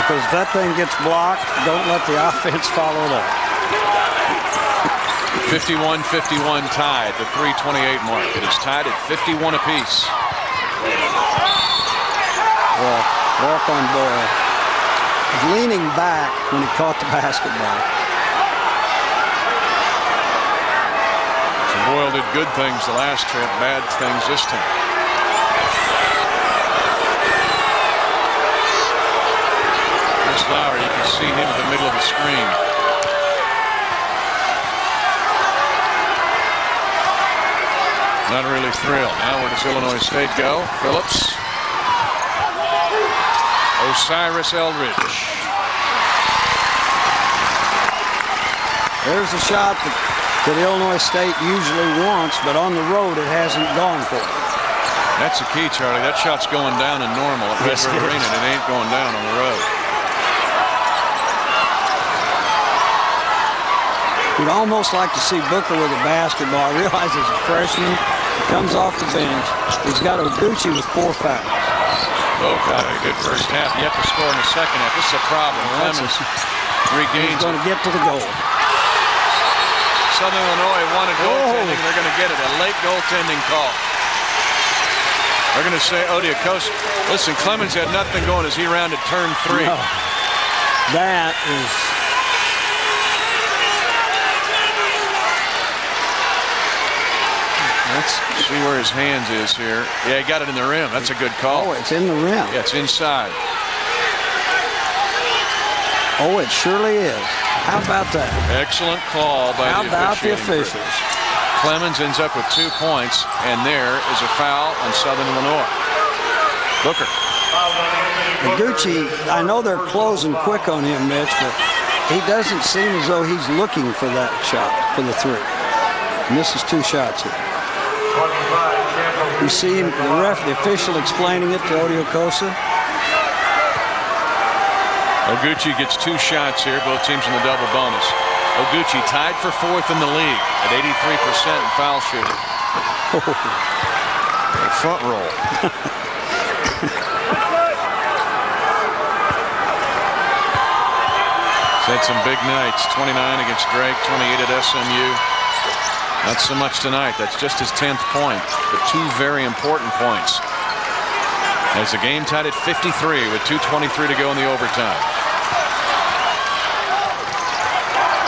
Because if that thing gets blocked, don't let the offense follow it up. 51-51 tie at the 3:28 mark. It is tied at 51 apiece. Well, walk on Boyle. Leaning back when he caught the basketball. So Boyle did good things the last trip, bad things this time. There's Lowry. You can see him in the middle of the screen. Not really thrilled. Now where does Illinois State go? Phillips. Osiris Eldridge. There's a shot that Illinois State usually wants, but on the road it hasn't gone for it. That's the key, Charlie. That shot's going down in normal at Red Bird Arena, and it ain't going down on the road. You'd almost like to see Booker with a basketball. I realize he's a freshman. He comes off the bench. He's got Oguchi with 4 fouls. Boca, a good first half. Yet to score in the second half. This is a problem. Clemens regains. He's going to get to the goal. Southern Illinois wanted goaltending. They're going to get it. A late goaltending call. They're going to say, Odiakosa. Listen, Clemens had nothing going as he rounded turn 3. No. That is... Let's see where his hands is here. Yeah, he got it in the rim. That's a good call. Oh, it's in the rim. Yeah, it's inside. Oh, it surely is. How about that? Excellent call by How about the officials? Clemens ends up with 2 points, and there is a foul on Southern Illinois. Booker. Oguchi, I know they're closing quick on him, Mitch, but he doesn't seem as though he's looking for that shot, for the 3. Misses 2 shots here. You see him, the official explaining it to Odiakosa. Oguchi gets 2 shots here, both teams in the double bonus. Oguchi tied for 4th in the league at 83% in foul shooting. Front roll. He's had some big nights. 29 against Drake, 28 at SMU. Not so much tonight. That's just his 10th point, but 2 very important points. As the game tied at 53 with 2:23 to go in the overtime.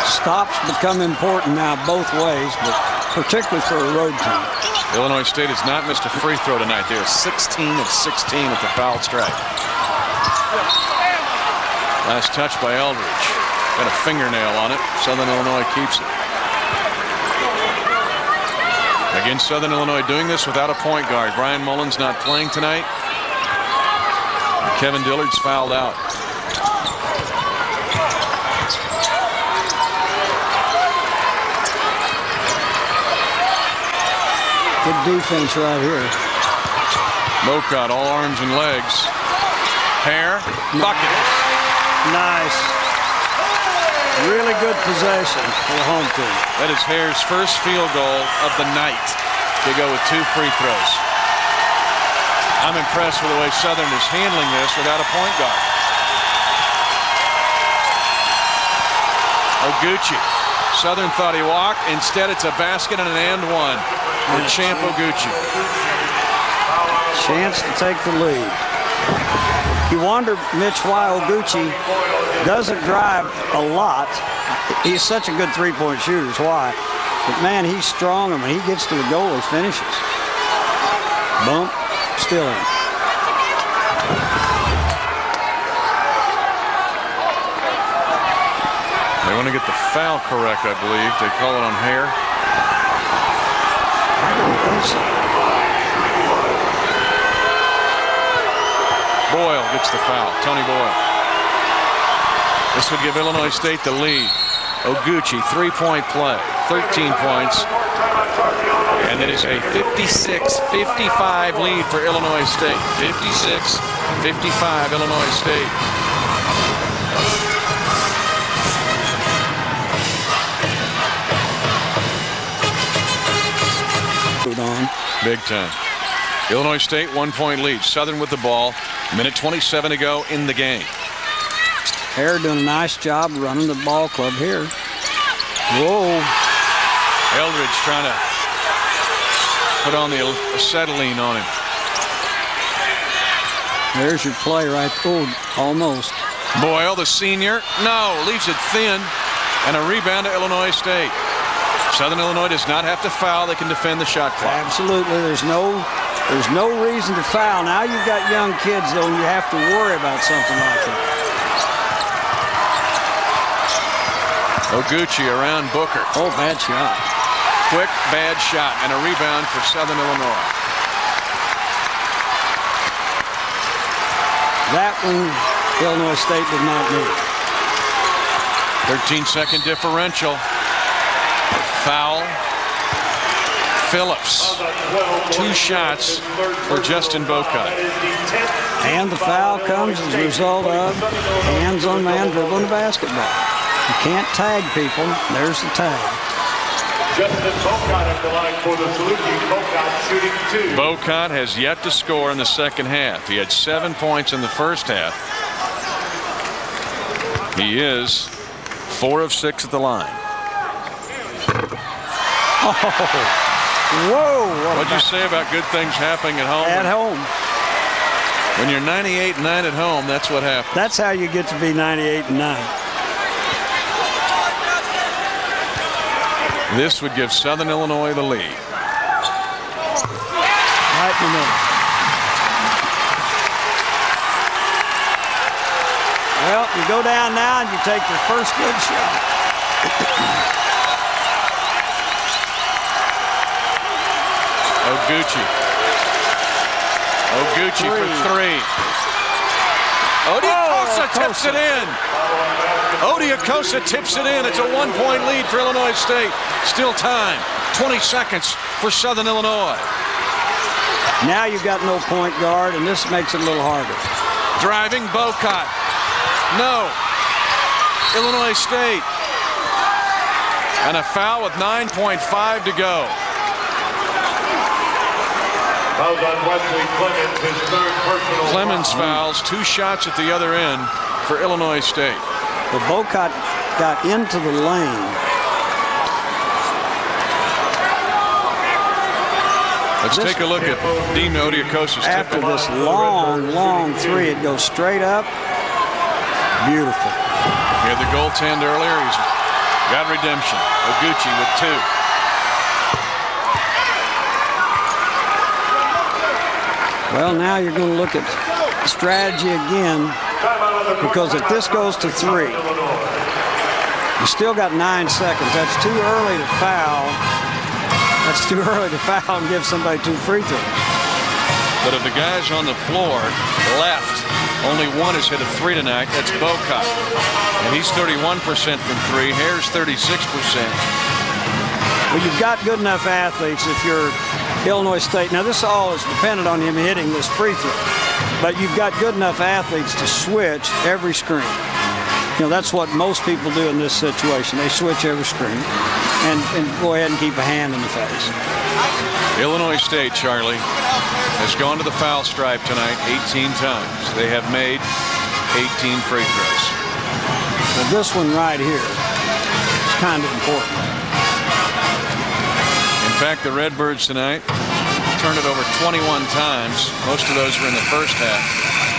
Stops become important now both ways, but particularly for a road team. Illinois State has not missed a free throw tonight. They are 16 of 16 at the foul stripe. Last touch by Eldridge. Got a fingernail on it. Southern Illinois keeps it. Again, Southern Illinois doing this without a point guard. Brian Mullins not playing tonight. Kevin Dillard's fouled out. Good defense right here. Mocott, all arms and legs. Hare, bucket. Nice. Really good possession for the home team. That is Hare's first field goal of the night. They go with 2 free throws. I'm impressed with the way Southern is handling this without a point guard. Oguchi. Southern thought he walked. Instead, it's a basket and an and one for Champ Oguchi. Chance to take the lead. You wonder, Mitch, why Oguchi doesn't drive a lot. He's such a good three-point shooter. Why? But, man, he's strong. And when he gets to the goal, he finishes. Bump. Still in. They want to get the foul correct, I believe. They call it on Hare. Boyle gets the foul. Tony Boyle. This would give Illinois State the lead. Oguchi, 3-point play. 13 points. And it is a 56-55 lead for Illinois State. 56-55 Illinois State. On. Big time. Illinois State 1-point lead. Southern with the ball. Minute 27 to go in the game. Hare doing a nice job running the ball club here. Whoa. Eldridge trying to put on the acetylene on him. There's your play right there. Almost. Boyle, the senior. No, leaves it thin. And a rebound to Illinois State. Southern Illinois does not have to foul. They can defend the shot clock. Absolutely. There's no reason to foul. Now you've got young kids, though, and you have to worry about something like that. Oguchi around Booker. Oh, bad shot. Quick, bad shot, and a rebound for Southern Illinois. That one, Illinois State did not need. 13-second differential. Foul. Phillips. 2 shots for Justin Bocat. And the foul comes as a result of hands-on man dribbling the basketball. You can't tag people. There's the tag. Justin Bocat at the line for the Saluki. Bocat shooting 2. Bocat has yet to score in the second half. He had 7 points in the first half. He is 4 of 6 at the line. Oh. Whoa! What'd you say about good things happening at home? At home. When you're 98-9 at home, that's what happens. That's how you get to be 98-9. This would give Southern Illinois the lead. Right in the middle. Well, you go down now and you take your first good shot. Oguchi for 3. Odiakosa tips it in. Odiakosa tips it in. It's a 1-point lead for Illinois State. Still time. 20 seconds for Southern Illinois. Now you've got no point guard, and this makes it a little harder. Driving Bocat. No. Illinois State. And a foul with 9.5 to go. Fouls on Wesley Clemens, his 3rd personal Clemens foul. fouls, 2 shots at the other end for Illinois State. But Bocat got into the lane. Let's take a look at Dean Odiakosa's tip. After this long 3, it goes straight up. Beautiful. He had the goaltend earlier. He's got redemption. Oguchi with 2. Well, now you're going to look at strategy again, because if this goes to 3, you still got 9 seconds. That's too early to foul. That's too early to foul and give somebody 2 free throws. But of the guys on the floor left, only one has hit a 3 tonight. That's Bocat. And he's 31% from 3. Hare's 36%. Well, you've got good enough athletes if you're Illinois State. Now, this all is dependent on him hitting this free throw. But you've got good enough athletes to switch every screen. You know, that's what most people do in this situation. They switch every screen and go ahead and keep a hand in the face. Illinois State, Charlie, has gone to the foul stripe tonight 18 times. They have made 18 free throws. Well, this one right here is kind of important. In fact, the Redbirds tonight turned it over 21 times. Most of those were in the first half.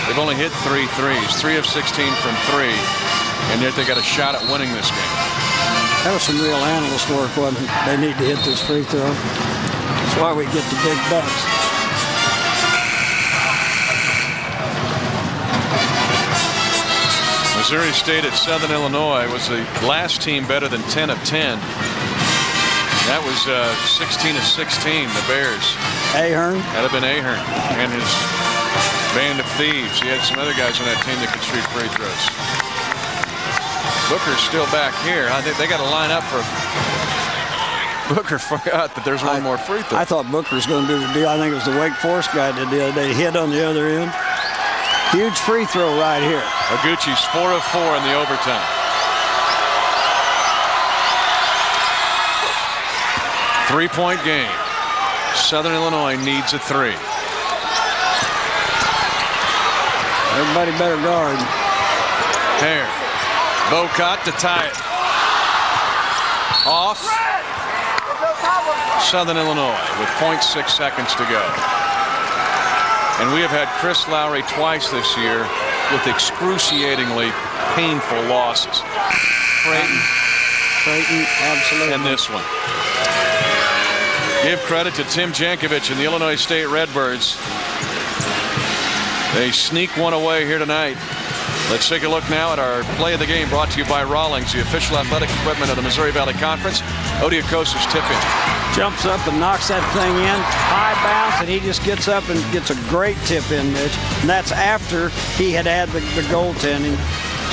They've only hit 3 threes, 3 of 16 from 3, and yet they got a shot at winning this game. That was some real analyst work, wasn't it? They need to hit this free throw. That's why we get the big bucks. Missouri State at Southern Illinois was the last team better than 10 of 10. That was 16 of 16, the Bears. Ahern? That'd have been Ahern and his band of thieves. He had some other guys on that team that could shoot free throws. Booker's still back here. I think they got to line up for. Booker forgot that there's one more free throw. I thought Booker was going to do the deal. I think it was the Wake Forest guy that did the other day. Hit on the other end. Huge free throw right here. Oguchi's 4 of 4 in the overtime. Three-point game. Southern Illinois needs a 3. Everybody better guard. Hare. Bocat to tie it. Off. Southern Illinois with 0.6 seconds to go. And we have had Chris Lowry twice this year with excruciatingly painful losses. Creighton, absolutely. And this one. Give credit to Tim Jankovic and the Illinois State Redbirds. They sneak one away here tonight. Let's take a look now at our play of the game, brought to you by Rawlings, the official athletic equipment of the Missouri Valley Conference. Odiakosa's tip-in. Jumps up and knocks that thing in, high bounce, and he just gets up and gets a great tip in, Mitch. And that's after he had the goaltending.